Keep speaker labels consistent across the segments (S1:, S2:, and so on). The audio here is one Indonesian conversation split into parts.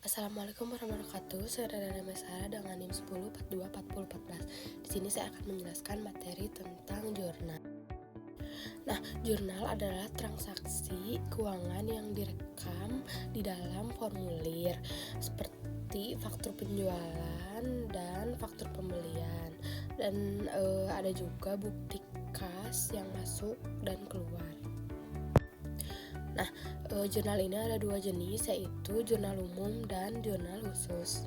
S1: Assalamualaikum warahmatullahi wabarakatuh. Saya Rada Mesara dengan NIM 10424014. Di sini saya akan menjelaskan materi tentang jurnal. Nah, jurnal adalah transaksi keuangan yang direkam di dalam formulir seperti faktur penjualan dan faktur pembelian. Dan ada juga bukti kas yang masuk dan keluar. Nah, jurnal ini ada dua jenis, yaitu jurnal umum dan jurnal khusus.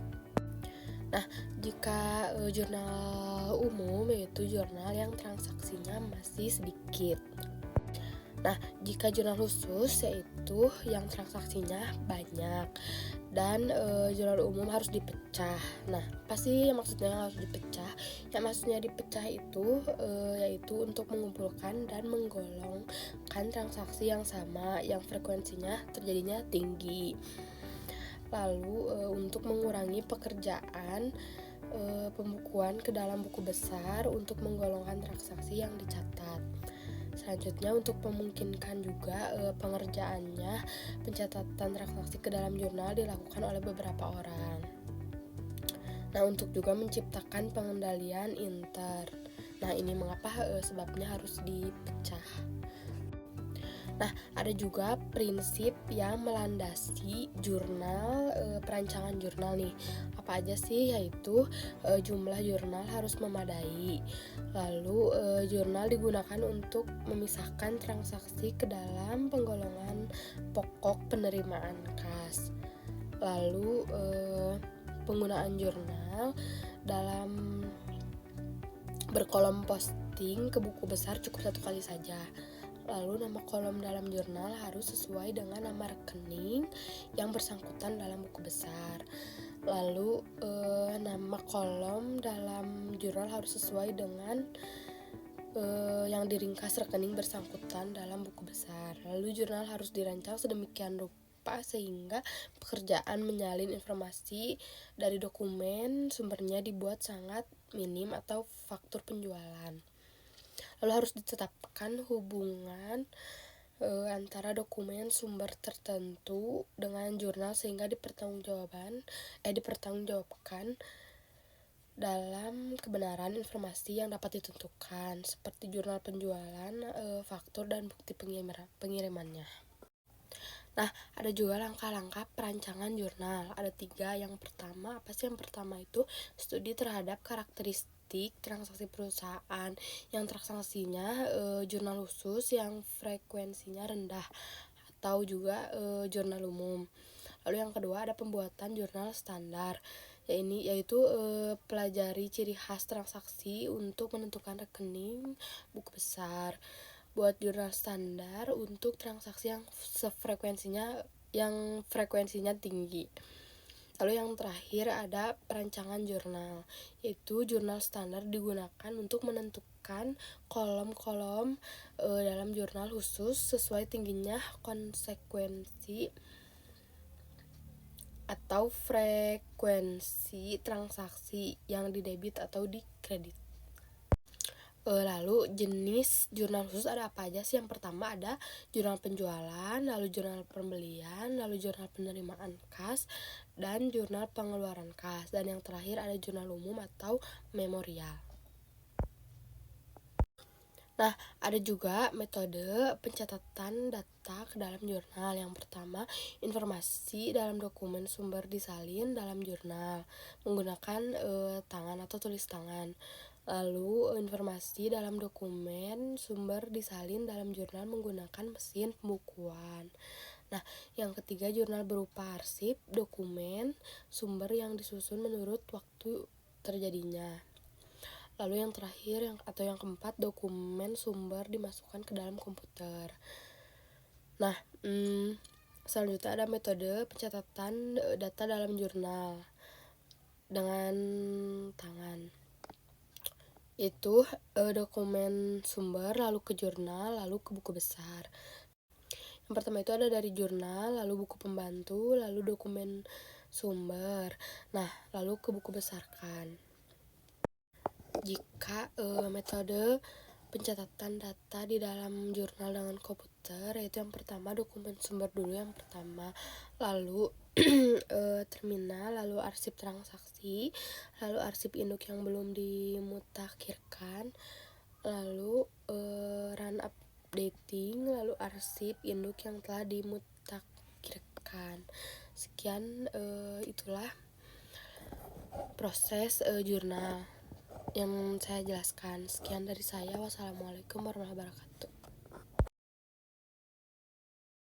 S1: Nah, jika jurnal umum yaitu jurnal yang transaksinya masih sedikit. Nah, jika jurnal khusus yaitu yang transaksinya banyak dan jurnal umum harus dipecah. Nah, pasti maksudnya harus dipecah. Yang maksudnya dipecah itu yaitu untuk mengumpulkan dan menggolongkan transaksi yang sama yang frekuensinya terjadinya tinggi. Lalu untuk mengurangi pekerjaan pembukuan ke dalam buku besar untuk menggolongkan transaksi yang dicatat. Selanjutnya untuk memungkinkan juga pengerjaannya, pencatatan transaksi ke dalam jurnal dilakukan oleh beberapa orang. Nah, untuk juga menciptakan pengendalian inter. Nah, ini mengapa sebabnya harus dipecah. Nah, ada juga prinsip yang melandasi jurnal, perancangan jurnal nih. Apa aja sih? Yaitu jumlah jurnal harus memadai. Lalu jurnal digunakan untuk memisahkan transaksi ke dalam penggolongan pokok penerimaan kas. Lalu penggunaan jurnal dalam berkolom posting ke buku besar cukup satu kali saja. Lalu nama kolom dalam jurnal harus sesuai dengan nama rekening yang bersangkutan dalam buku besar. Lalu nama kolom dalam jurnal harus sesuai dengan yang diringkas rekening bersangkutan dalam buku besar. Lalu jurnal harus dirancang sedemikian rupa sehingga pekerjaan menyalin informasi dari dokumen sumbernya dibuat sangat minim atau faktur penjualan. Lalu harus ditetapkan hubungan antara dokumen sumber tertentu dengan jurnal sehingga dipertanggungjawabkan dalam kebenaran informasi yang dapat ditentukan seperti jurnal penjualan, faktur dan bukti pengirimannya. Nah, ada juga langkah-langkah perancangan jurnal. Ada 3. Yang pertama, apa sih yang pertama itu? Studi terhadap karakteristik transaksi perusahaan yang transaksinya jurnal khusus yang frekuensinya rendah atau juga jurnal umum. Lalu yang kedua ada pembuatan jurnal standar, yaitu pelajari ciri khas transaksi untuk menentukan rekening buku besar. Buat jurnal standar untuk transaksi yang frekuensinya tinggi. Lalu yang terakhir ada perancangan jurnal, yaitu jurnal standar digunakan untuk menentukan kolom-kolom dalam jurnal khusus sesuai tingginya konsekuensi atau frekuensi transaksi yang didebit atau dikredit. Lalu jenis jurnal khusus ada apa aja sih? Yang pertama ada jurnal penjualan, lalu jurnal pembelian, lalu jurnal penerimaan kas, dan jurnal pengeluaran kas. Dan yang terakhir ada jurnal umum atau memorial. Nah, ada juga metode pencatatan data ke dalam jurnal. Yang pertama, informasi dalam dokumen sumber disalin dalam jurnal menggunakan tangan atau tulis tangan. Lalu informasi dalam dokumen sumber disalin dalam jurnal menggunakan mesin pembukuan. Nah, yang ketiga jurnal berupa arsip dokumen sumber yang disusun menurut waktu terjadinya. Lalu yang terakhir yang keempat dokumen sumber dimasukkan ke dalam komputer. Nah, selanjutnya ada metode pencatatan data dalam jurnal dengan tangan. Itu dokumen sumber, lalu ke jurnal, lalu ke buku besar. Yang pertama itu ada dari jurnal, lalu buku pembantu, lalu dokumen sumber. Nah, lalu ke buku besar kan. Jika metode pencatatan data di dalam jurnal dengan komputer, yaitu yang pertama dokumen sumber dulu yang pertama, lalu terminal, lalu arsip transaksi, lalu arsip induk yang belum dimutakhirkan, lalu run updating, lalu arsip induk yang telah dimutakhirkan. Sekian, itulah proses jurnal yang saya jelaskan. Sekian dari saya. Wassalamualaikum warahmatullahi wabarakatuh.